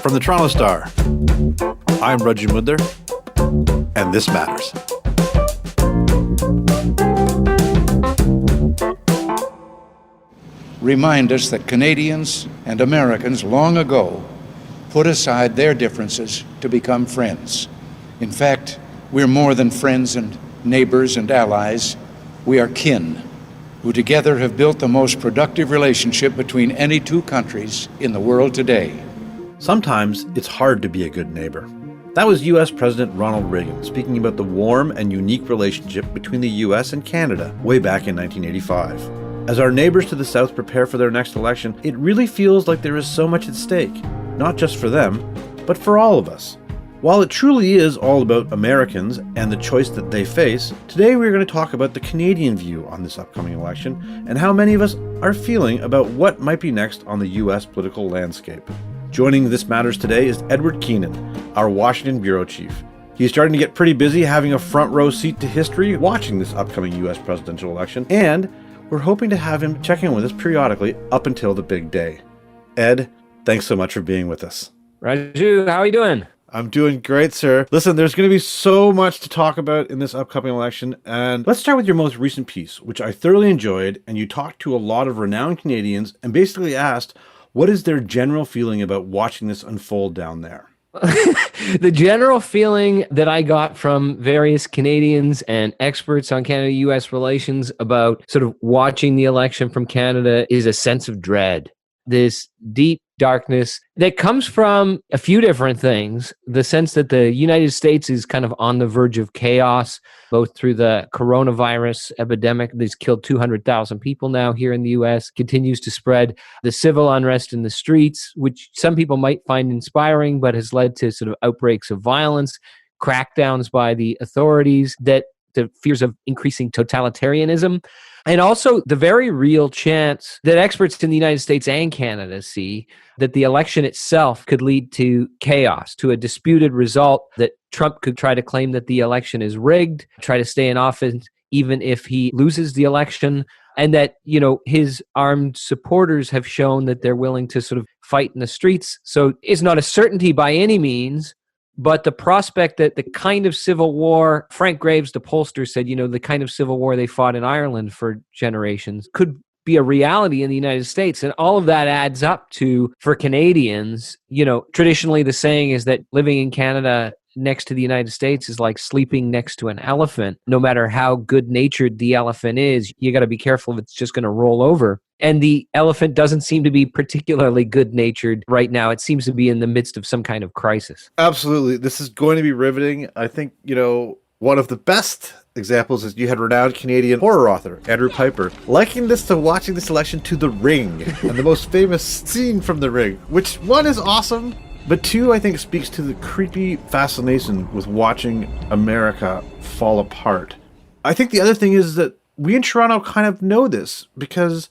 From the Toronto Star, I'm Reggie Mudler, and this matters. Remind us that Canadians and Americans long ago put aside their differences to become friends. In fact, we're more than friends and neighbors and allies. We are kin, who together have built the most productive relationship between any two countries in the world today. Sometimes it's hard to be a good neighbor. That was U.S. President Ronald Reagan speaking about the warm and unique relationship between the U.S. and Canada way back in 1985. As our neighbors to the south prepare for their next election, it really feels like there is so much at stake, not just for them, but for all of us. While it truly is all about Americans and the choice that they face, today we're going to talk about the Canadian view on this upcoming election and how many of us are feeling about what might be next on the U.S. political landscape. Joining This Matters today is Edward Keenan, our Washington bureau chief. He's starting to get pretty busy having a front row seat to history watching this upcoming U.S. presidential election, and we're hoping to have him check in with us periodically up until the big day. Ed, thanks so much for being with us. Raju, how are you doing? I'm doing great, sir. Listen, there's going to be so much to talk about in this upcoming election, and let's start with your most recent piece, which I thoroughly enjoyed, and you talked to a lot of renowned Canadians and basically asked, what is their general feeling about watching this unfold down there? The general feeling that I got from various Canadians and experts on Canada-U.S. relations about sort of watching the election from Canada is a sense of dread. This deep darkness that comes from a few different things. The sense that the United States is kind of on the verge of chaos, both through the coronavirus epidemic that's killed 200,000 people now here in the U.S., continues to spread. The civil unrest in the streets, which some people might find inspiring, but has led to sort of outbreaks of violence, crackdowns by the authorities, that the fears of increasing totalitarianism, and also the very real chance that experts in the United States and Canada see that the election itself could lead to chaos, to a disputed result, that Trump could try to claim that the election is rigged, try to stay in office even if he loses the election, and that, you know, his armed supporters have shown that they're willing to sort of fight in the streets. So it's not a certainty by any means, but the prospect that the kind of civil war, Frank Graves, the pollster, said, you know, the kind of civil war they fought in Ireland for generations could be a reality in the United States. And all of that adds up to, for Canadians, you know, traditionally the saying is that living in Canada next to the United States is like sleeping next to an elephant. No matter how good-natured the elephant is, you got to be careful if it's just going to roll over. And the elephant doesn't seem to be particularly good-natured right now. It seems to be in the midst of some kind of crisis. Absolutely. This is going to be riveting. I think, you know, one of the best examples is you had renowned Canadian horror author Andrew Piper liking this to watching this election to The Ring and the most famous scene from The Ring, which one is awesome, but two, I think, speaks to the creepy fascination with watching America fall apart. I think the other thing is that we in Toronto kind of know this because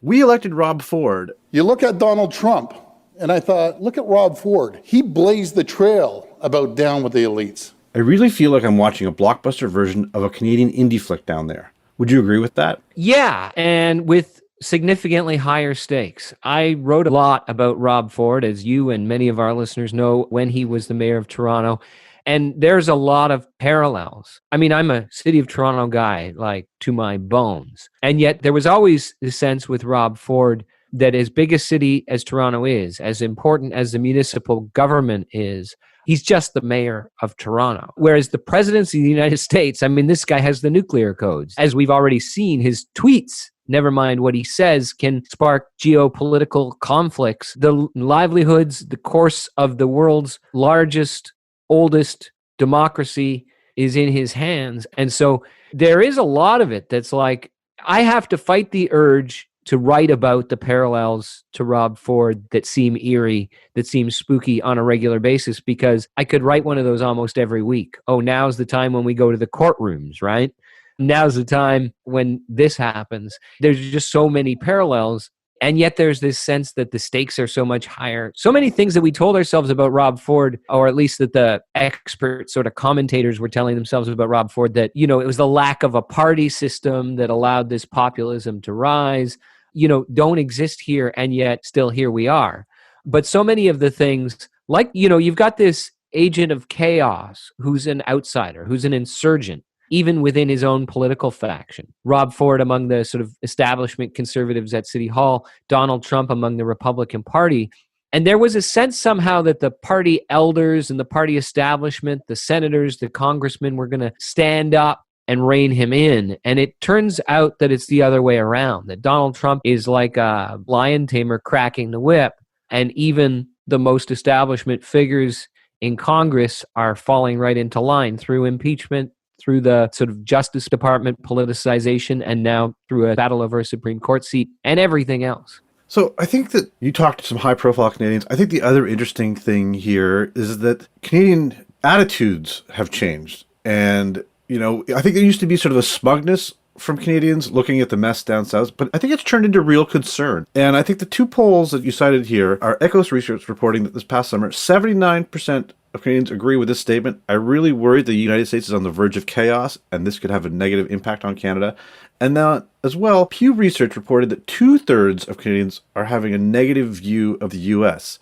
we elected Rob Ford. You look at Donald Trump, and I thought, look at Rob Ford. He blazed the trail about down with the elites. I really feel like I'm watching a blockbuster version of a Canadian indie flick down there. Would you agree with that? Yeah, and with significantly higher stakes. I wrote a lot about Rob Ford, as you and many of our listeners know, when he was the mayor of Toronto. And there's a lot of parallels. I mean, I'm a City of Toronto guy, like to my bones. And yet there was always the sense with Rob Ford that as big a city as Toronto is, as important as the municipal government is, he's just the mayor of Toronto. Whereas the presidency of the United States, I mean, this guy has the nuclear codes. As we've already seen, his tweets, never mind what he says, can spark geopolitical conflicts. The livelihoods, the course of the world's largest, oldest democracy is in his hands. And so there is a lot of it that's like, I have to fight the urge to write about the parallels to Rob Ford that seem eerie, that seem spooky on a regular basis, because I could write one of those almost every week. Oh, now's the time when we go to the courtrooms, right? Now's the time when this happens. There's just so many parallels. And yet there's this sense that the stakes are so much higher. So many things that we told ourselves about Rob Ford, or at least that the expert sort of commentators were telling themselves about Rob Ford, that, you know, it was the lack of a party system that allowed this populism to rise, you know, don't exist here. And yet still here we are. But so many of the things, like, you've got this agent of chaos who's an outsider, who's an insurgent, even within his own political faction. Rob Ford among the sort of establishment conservatives at City Hall, Donald Trump among the Republican Party. And there was a sense somehow that the party elders and the party establishment, the senators, the congressmen were going to stand up and rein him in. And it turns out that it's the other way around, that Donald Trump is like a lion tamer cracking the whip. And even the most establishment figures in Congress are falling right into line through impeachment, through the sort of Justice Department politicization, and now through a battle over a Supreme Court seat and everything else. So I think that you talked to some high-profile Canadians. I think the other interesting thing here is that Canadian attitudes have changed. And, I think there used to be sort of a smugness from Canadians looking at the mess down south, but I think it's turned into real concern. And I think the two polls that you cited here are Ecos Research reporting that this past summer, 79% of Canadians agree with this statement. I really worry the United States is on the verge of chaos, and this could have a negative impact on Canada. And now, as well, Pew Research reported that 2/3 of Canadians are having a negative view of the U.S.,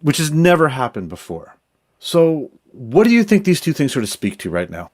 which has never happened before. So what do you think these two things sort of speak to right now?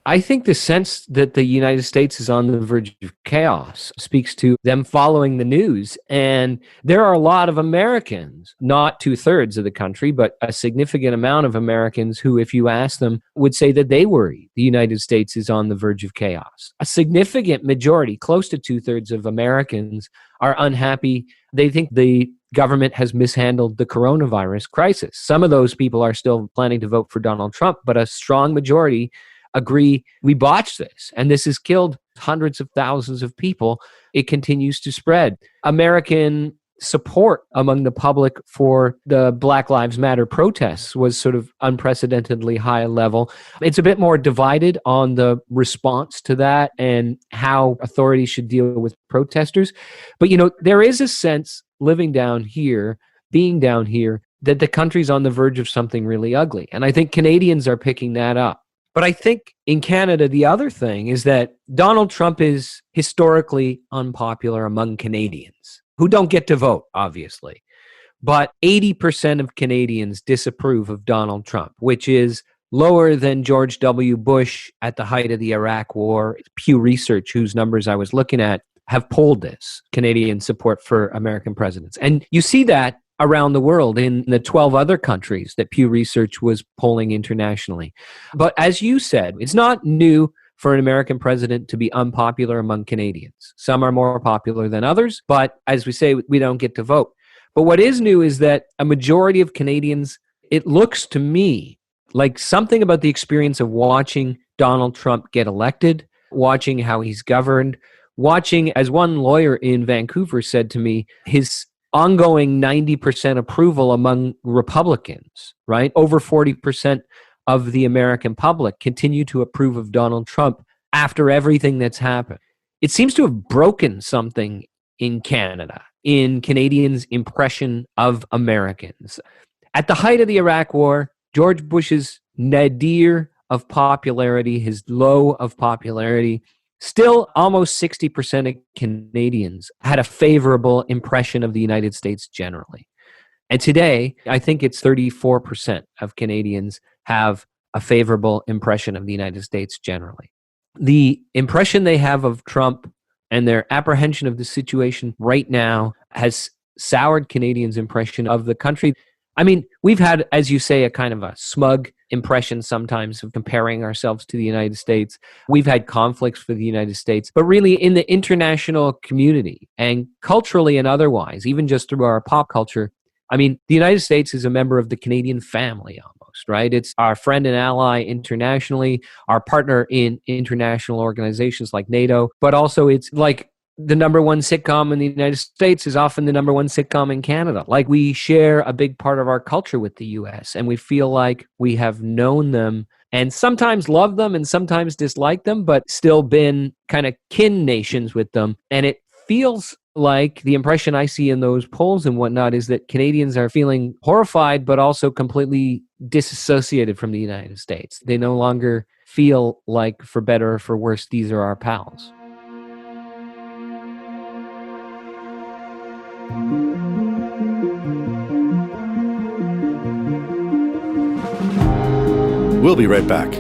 I think the sense that the United States is on the verge of chaos speaks to them following the news. And there are a lot of Americans, not 2/3 of the country, but a significant amount of Americans who, if you ask them, would say that they worry the United States is on the verge of chaos. A significant majority, close to 2/3 of Americans, are unhappy. They think the government has mishandled the coronavirus crisis. Some of those people are still planning to vote for Donald Trump, but a strong majority agree we botched this, and this has killed hundreds of thousands of people. It continues to spread. American support among the public for the Black Lives Matter protests was sort of unprecedentedly high level. It's a bit more divided on the response to that and how authorities should deal with protesters. But, there is a sense living down here, being down here, that the country's on the verge of something really ugly. And I think Canadians are picking that up. But I think in Canada, the other thing is that Donald Trump is historically unpopular among Canadians who don't get to vote, obviously. But 80% of Canadians disapprove of Donald Trump, which is lower than George W. Bush at the height of the Iraq War. Pew Research, whose numbers I was looking at, have polled this, Canadian support for American presidents. And you see that around the world in the 12 other countries that Pew Research was polling internationally. But as you said, it's not new for an American president to be unpopular among Canadians. Some are more popular than others, but as we say, we don't get to vote. But what is new is that a majority of Canadians, it looks to me like something about the experience of watching Donald Trump get elected, watching how he's governed, watching, as one lawyer in Vancouver said to me, his ongoing 90% approval among Republicans, right? Over 40% of the American public continue to approve of Donald Trump after everything that's happened. It seems to have broken something in Canada, in Canadians' impression of Americans. At the height of the Iraq War, George Bush's nadir of popularity, his low of popularity, still almost 60% of Canadians had a favorable impression of the United States generally. And today, I think it's 34% of Canadians have a favorable impression of the United States generally. The impression they have of Trump and their apprehension of the situation right now has soured Canadians' impression of the country. I mean, we've had, as you say, a kind of a smug impression sometimes of comparing ourselves to the United States. We've had conflicts with the United States, but really in the international community and culturally and otherwise, even just through our pop culture, I mean, the United States is a member of the Canadian family almost, right? It's our friend and ally internationally, our partner in international organizations like NATO, but also it's like the number one sitcom in the United States is often the number one sitcom in Canada. Like, we share a big part of our culture with the US, and we feel like we have known them and sometimes loved them and sometimes disliked them, but still been kind of kin nations with them. And it feels like the impression I see in those polls and whatnot is that Canadians are feeling horrified, but also completely disassociated from the United States. They no longer feel like, for better or for worse, these are our pals. We'll be right back.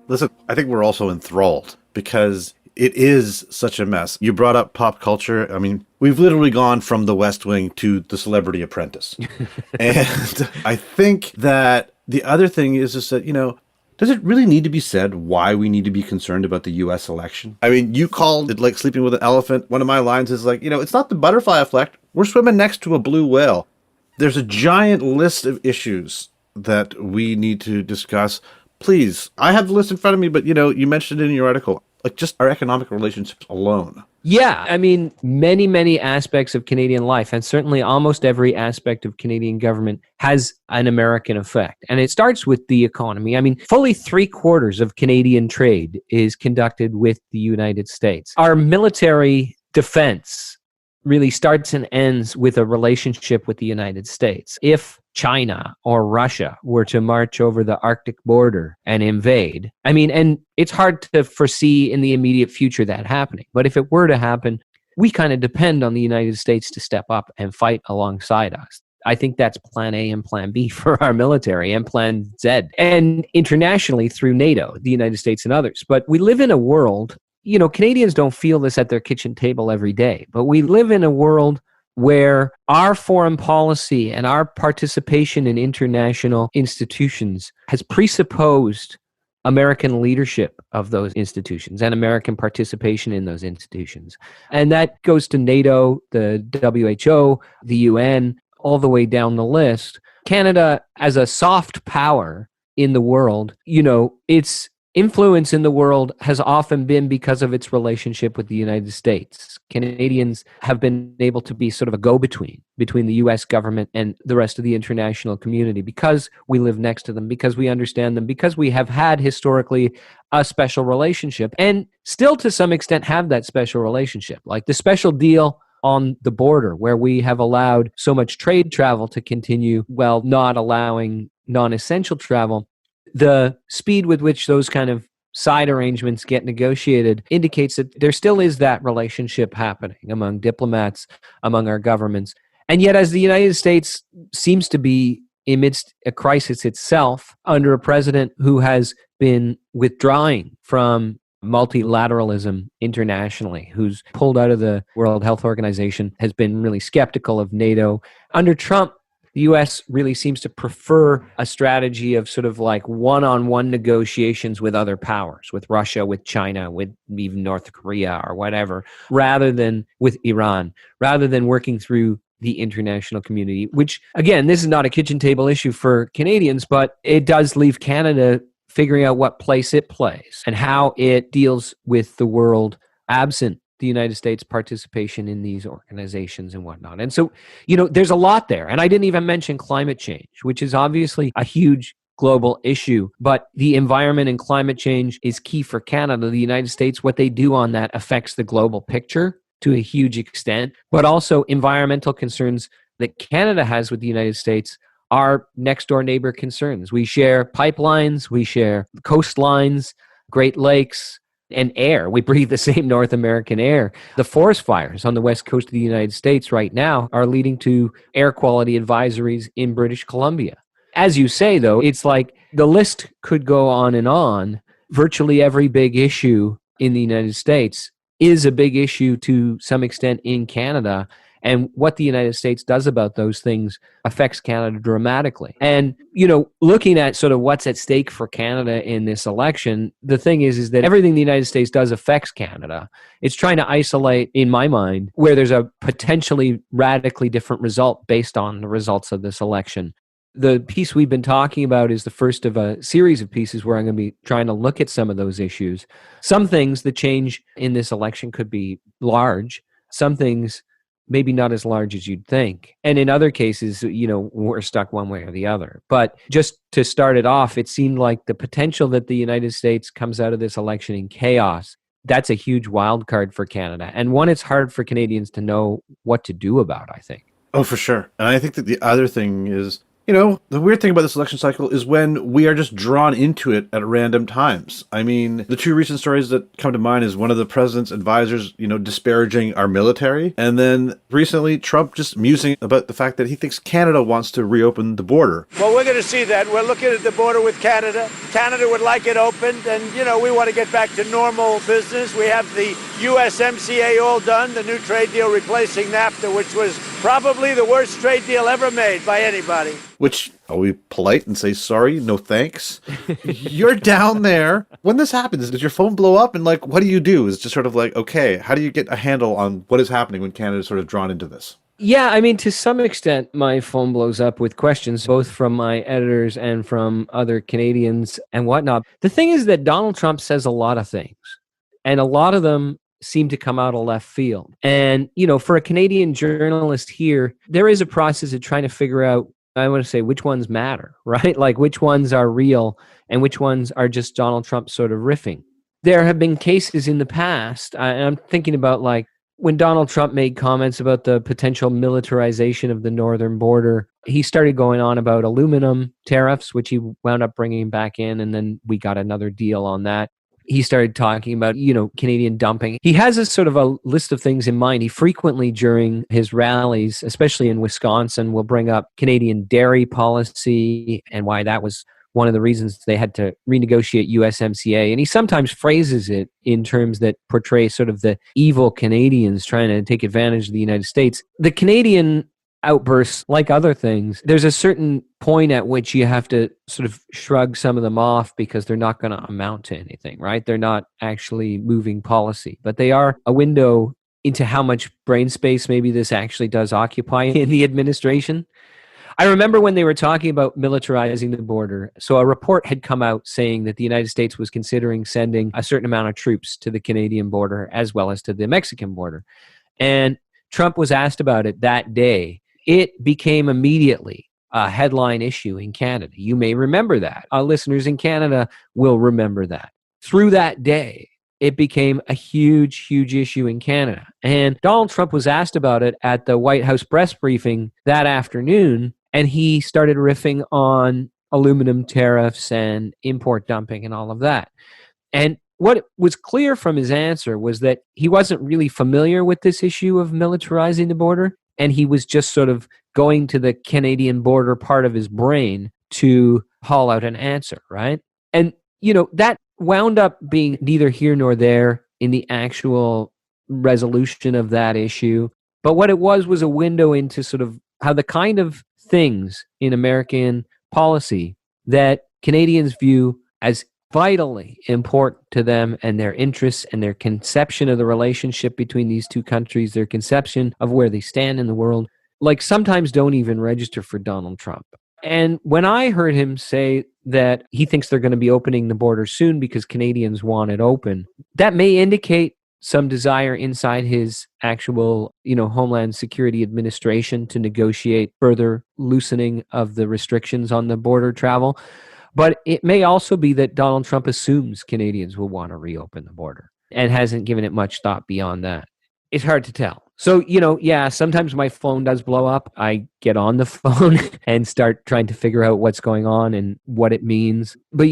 Listen, I think we're also enthralled because it is such a mess. You brought up pop culture. I mean, we've literally gone from The West Wing to The Celebrity Apprentice. And I think that the other thing is just that, does it really need to be said why we need to be concerned about the U.S. election? I mean, you called it like sleeping with an elephant. One of my lines is like, it's not the butterfly effect. We're swimming next to a blue whale. There's a giant list of issues that we need to discuss. Please, I have the list in front of me, but you mentioned it in your article, like just our economic relationships alone. Yeah, I mean, many, many aspects of Canadian life, and certainly almost every aspect of Canadian government has an American effect. And it starts with the economy. I mean, fully 3/4 of Canadian trade is conducted with the United States. Our military defense really starts and ends with a relationship with the United States. If China or Russia were to march over the Arctic border and invade, and it's hard to foresee in the immediate future that happening. But if it were to happen, we kind of depend on the United States to step up and fight alongside us. I think that's plan A and plan B for our military and plan Z. And internationally through NATO, the United States and others. But we live in a world, Canadians don't feel this at their kitchen table every day, but we live in a world where our foreign policy and our participation in international institutions has presupposed American leadership of those institutions and American participation in those institutions. And that goes to NATO, the WHO, the UN, all the way down the list. Canada, as a soft power in the world, its influence in the world has often been because of its relationship with the United States. Canadians have been able to be sort of a go-between between the U.S. government and the rest of the international community because we live next to them, because we understand them, because we have had historically a special relationship and still to some extent have that special relationship. Like the special deal on the border where we have allowed so much trade travel to continue while not allowing non-essential travel. The speed with which those kind of side arrangements get negotiated indicates that there still is that relationship happening among diplomats, among our governments. And yet, as the United States seems to be amidst a crisis itself, under a president who has been withdrawing from multilateralism internationally, who's pulled out of the World Health Organization, has been really skeptical of NATO. Under Trump, the U.S. really seems to prefer a strategy of sort of like one-on-one negotiations with other powers, with Russia, with China, with even North Korea or whatever, rather than with Iran, rather than working through the international community, which, again, this is not a kitchen table issue for Canadians, but it does leave Canada figuring out what place it plays and how it deals with the world absent the United States participation in these organizations and whatnot. And so, there's a lot there. And I didn't even mention climate change, which is obviously a huge global issue, but the environment and climate change is key for Canada. The United States, what they do on that affects the global picture to a huge extent, but also environmental concerns that Canada has with the United States are next door neighbor concerns. We share pipelines, we share coastlines, Great Lakes, and air. We breathe the same North American air. The forest fires on the west coast of the United States right now are leading to air quality advisories in British Columbia. As you say, though, it's like the list could go on and on. Virtually every big issue in the United States is a big issue to some extent in Canada. And what the United States does about those things affects Canada dramatically. And, looking at sort of what's at stake for Canada in this election, the thing is that everything the United States does affects Canada. It's trying to isolate, in my mind, where there's a potentially radically different result based on the results of this election. The piece we've been talking about is the first of a series of pieces where I'm going to be trying to look at some of those issues. Some things, the change in this election could be large. Some things maybe not as large as you'd think. And in other cases, we're stuck one way or the other. But just to start it off, it seemed like the potential that the United States comes out of this election in chaos, that's a huge wild card for Canada. And one, it's hard for Canadians to know what to do about, I think. Oh, for sure. And I think that the other thing is, the weird thing about this election cycle is when we are just drawn into it at random times. I mean, the two recent stories that come to mind is one of the president's advisors, disparaging our military. And then recently, Trump just musing about the fact that he thinks Canada wants to reopen the border. Well, we're going to see that. We're looking at the border with Canada. Canada would like it opened. And, we want to get back to normal business. We have the USMCA all done, the new trade deal replacing NAFTA, which was probably the worst trade deal ever made by anybody. Which, are we polite and say sorry? No thanks. You're down there. When this happens, does your phone blow up? And what do you do? Is it just sort of okay, how do you get a handle on what is happening when Canada is sort of drawn into this? Yeah, I mean, to some extent, my phone blows up with questions, both from my editors and from other Canadians and whatnot. The thing is that Donald Trump says a lot of things, and a lot of them seem to come out of left field. And, for a Canadian journalist here, there is a process of trying to figure out, I want to say, which ones matter, right? Which ones are real and which ones are just Donald Trump sort of riffing. There have been cases in the past, and I'm thinking about when Donald Trump made comments about the potential militarization of the northern border, he started going on about aluminum tariffs, which he wound up bringing back in, and then we got another deal on that. He started talking about, Canadian dumping. He has a sort of a list of things in mind. He frequently, during his rallies, especially in Wisconsin, will bring up Canadian dairy policy and why that was one of the reasons they had to renegotiate USMCA. And he sometimes phrases it in terms that portray sort of the evil Canadians trying to take advantage of the United States. The Canadian outbursts, like other things, there's a certain point at which you have to sort of shrug some of them off because they're not going to amount to anything, right? They're not actually moving policy, but they are a window into how much brain space maybe this actually does occupy in the administration. I remember when they were talking about militarizing the border. So a report had come out saying that the United States was considering sending a certain amount of troops to the Canadian border as well as to the Mexican border. And Trump was asked about it that day. It became immediately a headline issue in Canada. You may remember that. Our listeners in Canada will remember that. Through that day, it became a huge, huge issue in Canada. And Donald Trump was asked about it at the White House press briefing that afternoon, and he started riffing on aluminum tariffs and import dumping and all of that. And what was clear from his answer was that he wasn't really familiar with this issue of militarizing the border. And he was just sort of going to the Canadian border part of his brain to haul out an answer, right? And, that wound up being neither here nor there in the actual resolution of that issue. But what it was a window into sort of how the kind of things in American policy that Canadians view as vitally important to them and their interests and their conception of the relationship between these two countries, their conception of where they stand in the world, sometimes don't even register for Donald Trump. And when I heard him say that he thinks they're going to be opening the border soon because Canadians want it open, that may indicate some desire inside his actual, Homeland Security Administration to negotiate further loosening of the restrictions on the border travel. But it may also be that Donald Trump assumes Canadians will want to reopen the border and hasn't given it much thought beyond that. It's hard to tell. So, sometimes my phone does blow up. I get on the phone and start trying to figure out what's going on and what it means. But,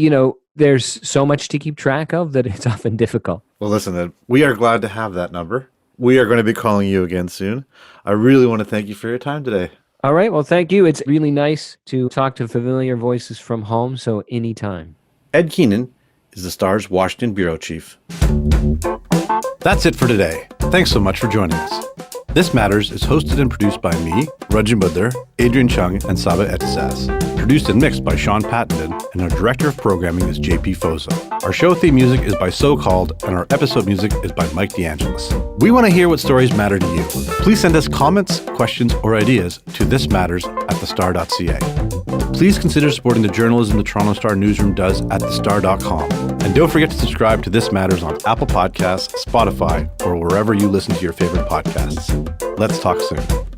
there's so much to keep track of that it's often difficult. Well, listen, Ed, we are glad to have that number. We are going to be calling you again soon. I really want to thank you for your time today. All right. Well, thank you. It's really nice to talk to familiar voices from home, so anytime. Ed Keenan is the Star's Washington bureau chief. That's it for today. Thanks so much for joining us. This Matters is hosted and produced by me, Rajan Budler, Adrian Chung, and Saba Etisaz. Produced and mixed by Sean Pattenden, and our director of programming is JP Foso. Our show theme music is by So Called, and our episode music is by Mike DeAngelis. We want to hear what stories matter to you. Please send us comments, questions, or ideas to thismatters@thestar.ca. Please consider supporting the journalism the Toronto Star newsroom does at thestar.com. And don't forget to subscribe to This Matters on Apple Podcasts, Spotify, or wherever you listen to your favorite podcasts. Let's talk soon.